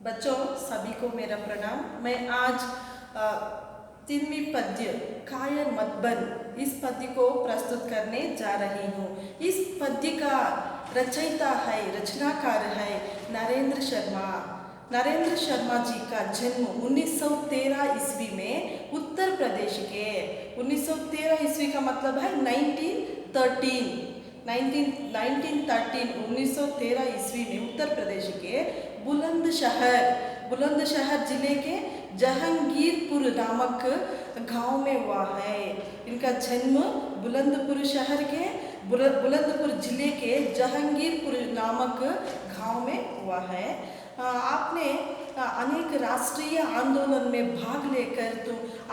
बच्चों सभी को मेरा प्रणाम। मैं आज तीनवीं पद्य कायर मत बन इस पद्य को प्रस्तुत करने जा रही हूँ। इस पद्य का रचयिता है, रचनाकार है नरेंद्र शर्मा। नरेंद्र शर्मा जी का जन्म 1913 ईस्वी में उत्तर प्रदेश के 1913 ईस्वी का मतलब है 1913 ईस्वी में उत्तर प्रदेश के बुलंदशहर जिले के जहांगीरपुर नामक गांव में हुआ है। इनका जन्म बुलंदपुर जिले के जहांगीरपुर नामक गांव में हुआ है। आपने अनेक राष्ट्रीय आंदोलन में भाग लेकर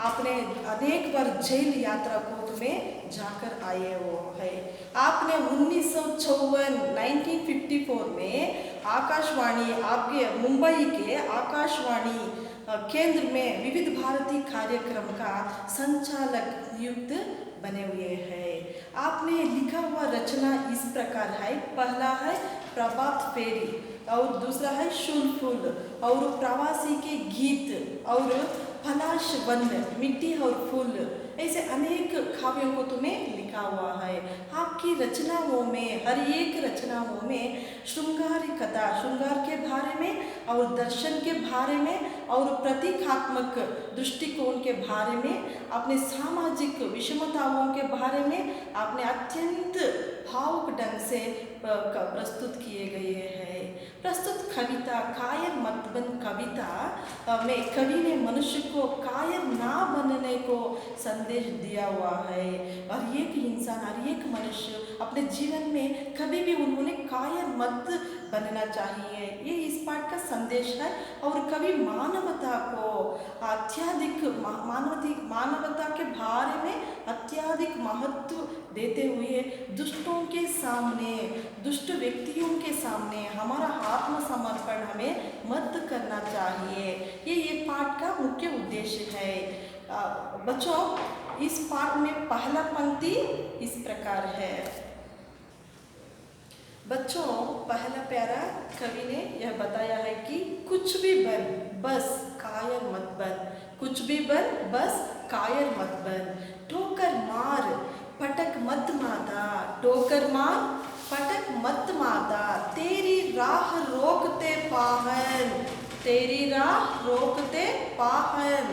आपने अनेक बार जेल यात्रा को तुम्हें जाकर आए हो है। आपने 1954 में आकाशवाणी, आपके मुंबई के आकाशवाणी केंद्र में विविध भारती कार्यक्रम का संचालक नियुक्त बने हुए हैं। आपने लिखा हुआ रचना इस प्रकार है। पहला है प्रभात फेरी और दूसरा है शूलफूल और प्रवासी के गीत और पलाश वन, मिट्टी और फूल, ऐसे अनेक काव्यों को तुम्हें लिखा हुआ है। आपकी रचनाओं में, हर एक रचनाओं में श्रृंगार कथा, श्रृंगार के बारे में और दर्शन के बारे में और प्रतीकात्मक दृष्टिकोण के बारे में, अपने सामाजिक विषमताओं के बारे में आपने अत्यंत भावुक ढंग से प्रस्तुत किए गए हैं। प्रस्तुत कविता कायर मत बन कविता में कवि ने मनुष्य को कायर ना बनने को संदेश दिया हुआ है। और एक इंसान, हर एक मनुष्य अपने जीवन में कभी भी उन्होंने कायर मत बनना चाहिए, ये इस पाठ का संदेश है। और कभी मानवता को अत्यधिक मानवता के बारे में अत्यधिक महत्व देते हुए दुष्टों के सामने, दुष्ट व्यक्तियों के सामने हमारा आत्मसमर्पण हमें मत करना चाहिए। ये पाठ का मुख्य उद्देश्य है। बच्चों, इस पाठ में पहला पंक्ति इस प्रकार है। बच्चों, पहला प्यारा कवि ने यह बताया है कि कुछ भी बन बस कायर मत बन, कुछ भी बन बस कायर मत बन। ठोकर मार पटक मत माता, ठोकर मार पटक मत माता, तेरी राह रोकते पाहन, तेरी राह रोकते पाहन।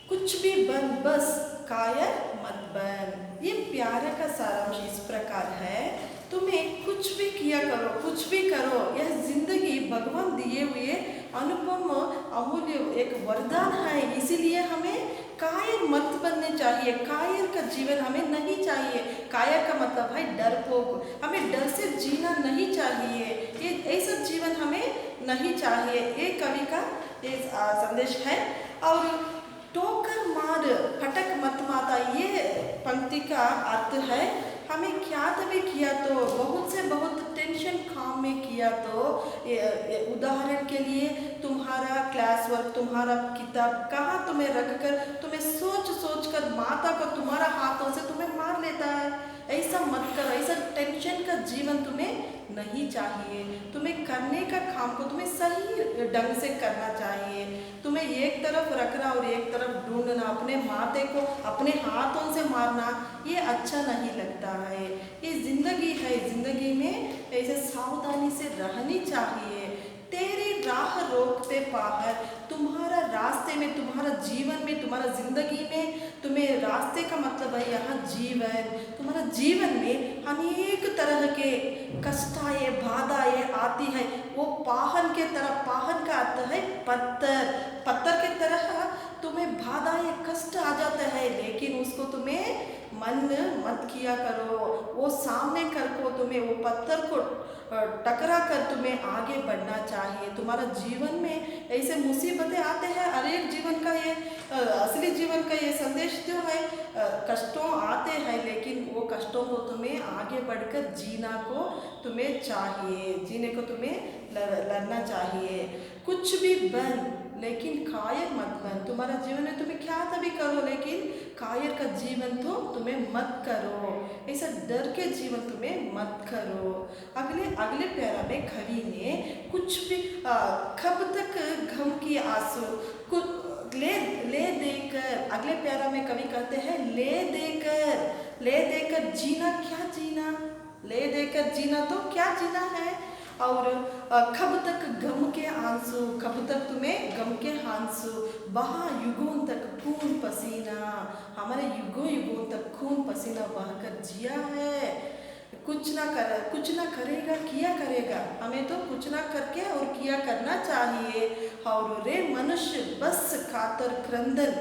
कुछ भी बन बस कायर मत बन। ये प्यारे का सारांश इस प्रकार है। तुम्हें कुछ भी किया करो, कुछ भी करो, यह जिंदगी भगवान दिए हुए अनुपम अमूल्य एक वरदान है। इसीलिए हमें कायर मत बनने चाहिए। कायर का जीवन हमें नहीं चाहिए। कायर का मतलब है डरपोक, हमें डर से जीना नहीं चाहिए। ये ऐसा जीवन हमें नहीं चाहिए। ये कवि का ये संदेश है। और ठोकर मार फटक मत माता, ये पंक्ति का अर्थ है हमें क्या तभी किया तो बहुत से बहुत टेंशन काम में किया तो उदाहरण के लिए तुम्हारा क्लास वर्क, तुम्हारा किताब कहाँ तुम्हें रखकर तुम्हें सोच कर माता को तुम्हारा हाथों से तुम्हें मार लेता है। ऐसा मत करो। ऐसा टेंशन का जीवन तुम्हें नहीं चाहिए। तुम्हें करने का काम को तुम्हें सही ढंग से करना चाहिए। तुम्हें एक तरफ रखना और एक तरफ ढूंढना, अपने माथे को अपने हाथों से मारना, ये अच्छा नहीं लगता है। ये जिंदगी है, जिंदगी में ऐसे सावधानी से रहनी चाहिए। तेरी राह रोकते पाहर, तुम्हारा रास्ते में, तुम्हारा जीवन में, तुम्हारा जिंदगी में, तुम्हें रास्ते का मतलब है यहाँ जीवन। तुम्हारा जीवन में अनेक तरह के कष्टाएं, बाधाएं आती है। वो पाहन के तरह, पाहन का अर्थ है पत्थर, पत्थर के तरह तुम्हें बाधाएं, कष्ट आ जाता है, लेकिन उसको तुम्हें मन मत किया करो। वो सामने कर को तुम्हें वो पत्थर को टकरा कर तुम्हें आगे बढ़ना चाहिए। तुम्हारा जीवन में ऐसे मुसीबतें आते हैं। हर एक जीवन का ये असली जीवन का ये संदेश जो है, कष्टों आते हैं, लेकिन वो कष्टों को तुम्हें आगे बढ़कर जीना को तुम्हें चाहिए, जीने को तुम्हें लड़ना चाहिए। कुछ भी बन लेकिन कायर मत बन। तुम्हारा जीवन में तुम्हें क्या तभी करो, लेकिन कायर का जीवन तो तुम्हें मत करो। ऐसा डर के जीवन तुम्हें मत करो। अगले अगले प्यारा में कवि ने कुछ भी कब तक गम की आंसू कुछ ले देकर, अगले प्यारा में कवि कहते हैं ले देकर जीना क्या जीना, ले देकर जीना तो क्या जीना है। और कब तक गम के आंसू, कब तक तुम्हें गम के आंसू बहा युगों तक खून पसीना। हमारे युगों तक खून पसीना बहकर जिया है। कुछ ना करेगा किया करेगा, हमें तो कुछ ना करके और किया करना चाहिए। और रे मनुष्य बस खातर क्रंदन,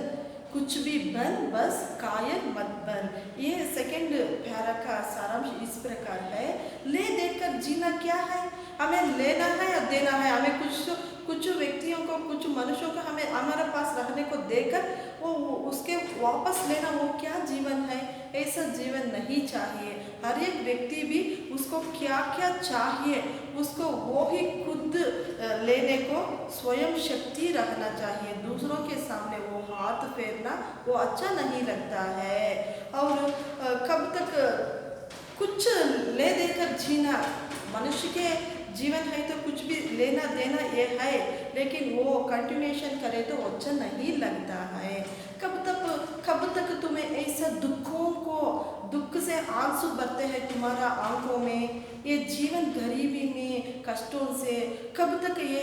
कुछ भी बन बस कायर मत बन। ये सेकंड प्यारा का सारांश इस प्रकार है। ले देकर जीना क्या है, हमें लेना है या देना है। हमें कुछ व्यक्तियों को, कुछ मनुष्यों को हमें हमारे पास रखने को देकर वो उसके वापस लेना, वो क्या जीवन है। ऐसा जीवन नहीं चाहिए। हर एक व्यक्ति भी उसको क्या क्या चाहिए उसको वो ही खुद लेने को स्वयं शक्ति रखना चाहिए। दूसरों के सामने वो हाथ फेरना वो अच्छा नहीं लगता है। और कब तक कुछ ले देकर जीना, मनुष्य के जीवन है तो कुछ भी लेना देना ये है, लेकिन वो कंटिन्यूएशन करे तो अच्छा नहीं लगता है। कब तक तुम्हें ऐसा दुख से आंसू बरते हैं तुम्हारा आंखों में, ये जीवन गरीबी में कष्टों से कब तक ये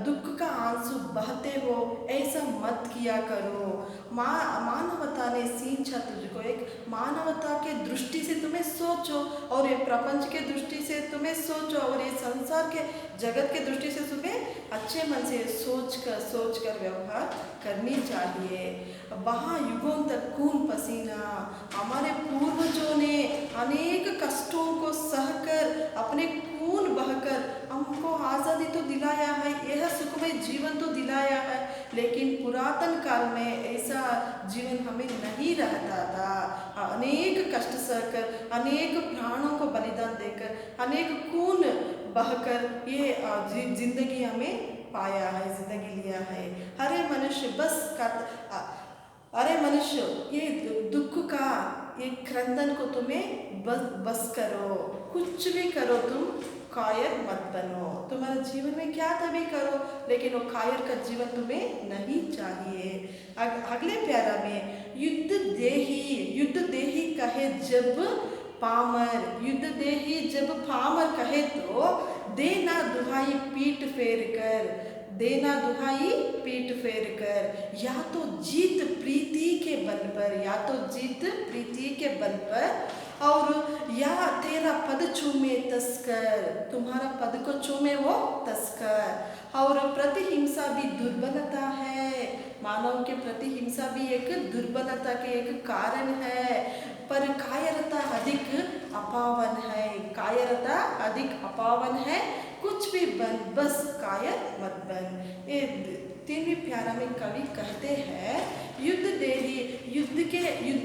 दुख का आंसू बहते हो, ऐसा मत किया करो। मानवता ने सींचा तुझको, एक मानवता के दृष्टि से तुम्हें सोचो, और ये प्रपंच के दृष्टि से तुम्हें सोचो, और ये संसार के जगत के दृष्टि से तुम्हें अच्छे मन से सोच कर व्यवहार करनी चाहिए। वहाँ युगों तक खून पसीना, हमारे पूर्वजों ने अनेक कष्टों को सहकर अपने खून बहकर हमको आज़ादी तो दिलाया है, यह सुखमय जीवन तो दिलाया है, लेकिन पुरातन काल में ऐसा जीवन हमें नहीं रहता था। अनेक कष्ट सहकर, अनेक प्राणों को बलिदान देकर, अनेक खून बहकर ये जिंदगी हमें पाया है, जिंदगी लिया है। अरे मनुष्य ये दुख का ये क्रंदन को तुम्हें बस करो, कुछ भी करो, तुम कायर मत बनो। तुम्हारे जीवन में क्या तभी करो, लेकिन वो कायर का जीवन तुम्हें नहीं चाहिए। अगले प्यारा में युद्ध देही कहे जब पामर, युद्ध देही जब पामर कहे तो देना दुहाई पीठ फेर कर, देना दुहाई पीठ फेर कर। या तो जीत प्रीति के बल पर, या तो जीत प्रीति के बल पर, और या तेरा पद चूमे तस्कर, तुम्हारा पद को चूमे वो तस्कर। और प्रतिहिंसा भी दुर्बलता है, मानव के प्रति हिंसा भी एक दुर्बलता के एक कारण है। पर कायरता अधिक अपावन है, कायरता अधिक अपावन है। कुछ भी बन बस कायर मत बन। ये तीनवीं प्यारा में कवि कहते हैं युद्ध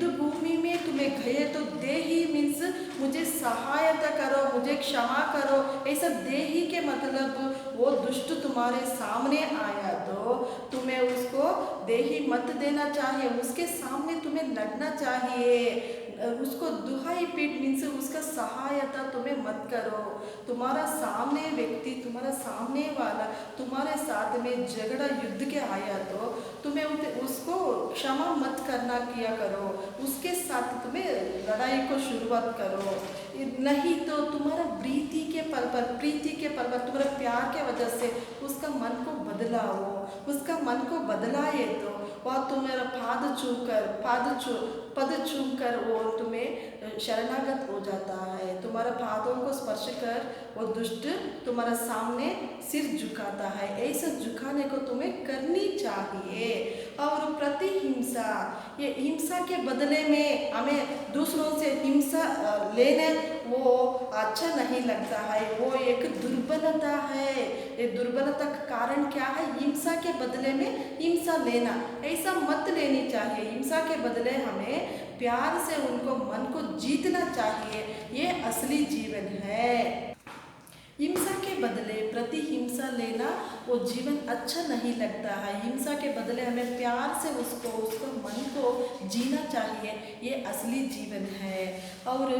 भूमि में तुम्हें गए तो देही मीन्स मुझे सहायता करो, मुझे क्षमा करो। ऐसा देही के मतलब वो दुष्ट तुम्हारे सामने आया तो तुम्हें उसको देही मत देना चाहिए, उसके सामने तुम्हें लड़ना चाहिए। उसको दुहाई पीठ मीन्स उसका सहायता तुम्हें मत करो। तुम्हारा सामने व्यक्ति, तुम्हारा सामने वाला तुम्हारे साथ में झगड़ा युद्ध के आया तो तुम्हें उसको क्षमा मत करना किया करो, उसके साथ तुम्हें लड़ाई को शुरुआत करो। नहीं तो तुम्हारा प्रीति के पल पर तुम्हारे प्यार के वजह से उसका मन को बदलाओ, उसका मन को बदलाए तो वह तुम्हारा पद चूम कर वो तुम्हें शरणागत हो जाता है। तुम्हारा पादों को स्पर्श कर वो दुष्ट तुम्हारा सामने सिर झुकाता है, ऐसा झुकाने को तुम्हें करनी चाहिए। और प्रतिहिंसा, ये हिंसा के बदले में हमें दूसरों से हिंसा लेने वो अच्छा नहीं लगता है, वो एक दुर्बलता है। ये दुर्बलता का कारण क्या है? हिंसा के बदले में हिंसा लेना, ऐसा मत लेनी चाहिए। हिंसा के बदले हमें प्यार से उनको मन को जीतना चाहिए, ये असली जीवन है। हिंसा के बदले प्रतिहिंसा लेना वो जीवन अच्छा नहीं लगता है। हिंसा के बदले हमें प्यार से उसको मन को जीना चाहिए, ये असली जीवन है। और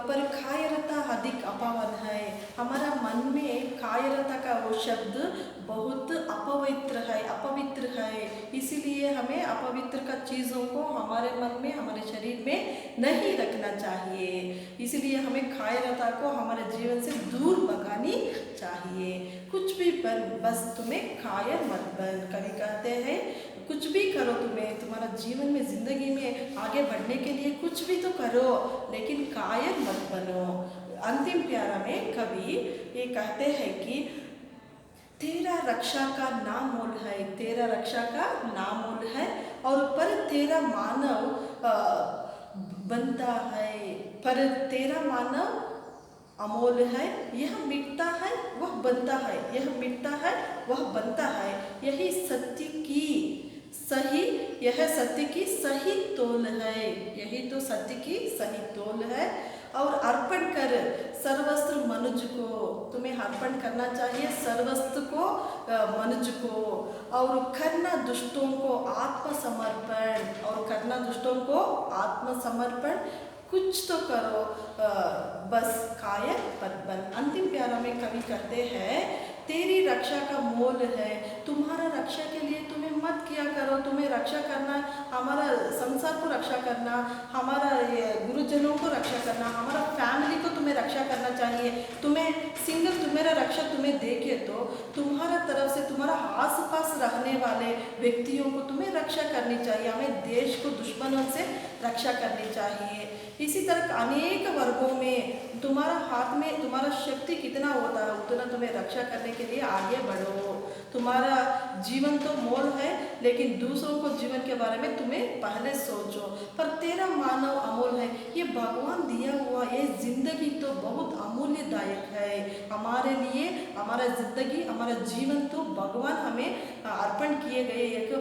पर कायरता अधिक अपवन है। हमारा मन में कायरता का वो शब्द बहुत अपवित्र है। इसीलिए हमें अपवित्र का चीज़ों को हमारे मन में, हमारे शरीर में नहीं रखना चाहिए। इसलिए हमें कायरता को हमारे जीवन से दूर भगानी चाहिए। कुछ भी बन, बस तुम्हें कायर मत बन। कवि कहते हैं कुछ भी करो, तुम्हारा जीवन में, जिंदगी में आगे बढ़ने के लिए कुछ भी तो करो, लेकिन कायर मत बनो। अंतिम प्यारा में कवि ये कहते हैं कि तेरा रक्षा का नामोल है, तेरा रक्षा का नामोल है, और पर तेरा मानव बनता है, पर तेरा मानव अमोल है। यह मिटता है वह बनता है, यह मिटता है वह बनता है। यह सत्य की सही तोल है, यही तो सत्य की सही तोल है। और अर्पण कर सर्वस्त्र मनुज को, तुम्हें अर्पण करना चाहिए सर्वस्त्र को, मनुज को। और करना दुष्टों को आत्मसमर्पण, और करना दुष्टों को आत्मसमर्पण। कुछ तो करो, बस कायर मत बन। अंतिम प्यारा में कवि कहते हैं तेरी रक्षा का मोल है। तुम्हारा रक्षा के लिए तुम्हें मत किया करो, तुम्हें रक्षा करना, हमारा संसार को रक्षा करना, हमारा गुरुजनों को रक्षा करना, हमारा फैमिली को तुम्हें रक्षा करना चाहिए। तुम्हारा रक्षा तुम्हें देखे तो तुम्हारा तरफ से, तुम्हारा आसपास रहने वाले व्यक्तियों को तुम्हें रक्षा करनी चाहिए। हमें देश को दुश्मनों से रक्षा करनी चाहिए। इसी तरह अनेक वर्गों में तुम्हारा हाथ में तुम्हारा शक्ति कितना होता है, उतना तुम्हें रक्षा करने के लिए आगे बढ़ो। तुम्हारा जीवन तो मोल है, लेकिन दूसरों को जीवन के बारे में तुम्हें पहले सोचो। पर तेरा मानव अमूल है, ये भगवान दिया हुआ ये जिंदगी तो बहुत अमूल्यदायक है हमारे लिए। हमारा जिंदगी, हमारा जीवन तो भगवान हमें अर्पण किए गए एक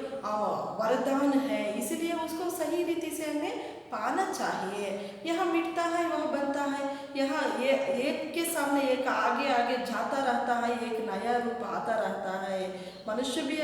वरदान है, इसलिए उसको सही रीति से हमें पाना चाहिए। यह मिटता है वह बनता है, यहाँ ये एक के सामने एक आगे आगे जाता रहता है, एक नया रूप आता रहता है। मनुष्य भी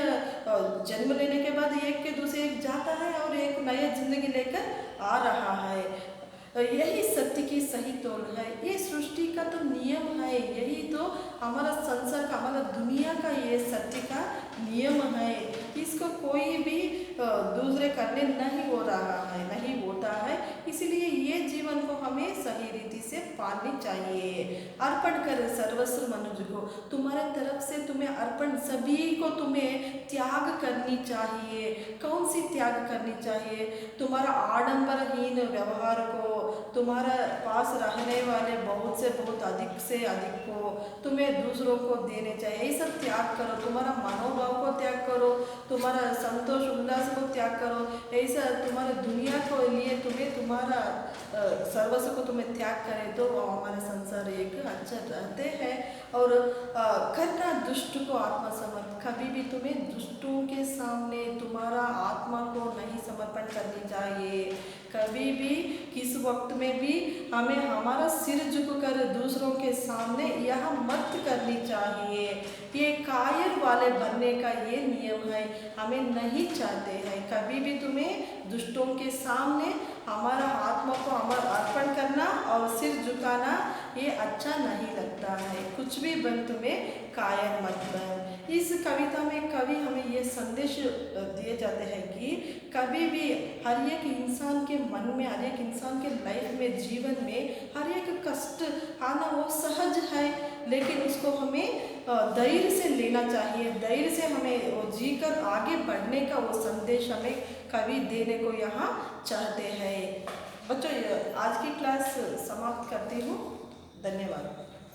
जन्म लेने के बाद एक के दूसरे एक जाता है और एक नया जिंदगी लेकर आ रहा है। यही सत्य की सही तोल है, ये सृष्टि का तो नियम है, यही तो हमारा संसार का, हमारा दुनिया का ये सत्य का नियम है। इसको कोई भी दूसरे करने नहीं हो रहा है, नहीं होता है। इसलिए ये जीवन को हमें सही रीति से पालनी चाहिए। अर्पण कर सर्वस्व मनुज को, तुम्हारे तरफ से तुम्हें अर्पण, सभी को तुम्हें त्याग करनी चाहिए। कौन सी त्याग करनी चाहिए? तुम्हारा आडंबरहीन व्यवहार को, तुम्हारा पास रहने वाले बहुत से बहुत अधिक से अधिक को तुम्हें दूसरों को देने चाहिए। ये सब त्याग करो, तुम्हारा मनोभाव को त्याग करो, तुम्हारा संतोष उल्लास को त्याग करो। ऐसा तुम्हारे दुनिया को लिए तुम्हें, तुम्हारा सर्वस्व को तुम्हें त्याग करें तो हमारे संसार एक अच्छा रहते हैं। और करना दुष्ट को आत्मसमर्पण, कभी भी तुम्हें दुष्टों के सामने तुम्हारा आत्मा को नहीं समर्पण करनी चाहिए। कभी भी किस वक्त में भी हमें हमारा सिर झुककर दूसरों के सामने यह मत करनी चाहिए। ये कायर वाले बनने का ये नियम है, हमें नहीं चाहते हैं कभी भी तुम्हें दुष्टों के सामने हमारा आत्मा को हमारा अर्पण करना और सिर झुकाना, ये अच्छा नहीं लगता है। कुछ भी बन, तुम्हें कायर मत बन। इस कविता में कवि हमें ये संदेश दिए जाते हैं कि कभी भी हर एक इंसान के मन में, हर एक इंसान के लाइफ में, जीवन में हर एक कष्ट आना वो सहज है, लेकिन उसको हमें धैर्य से लेना चाहिए। धैर्य से हमें वो जीकर आगे बढ़ने का वो संदेश हमें कवि देने को यहाँ चाहते हैं। बच्चों, आज की क्लास समाप्त करती हूँ। धन्यवाद।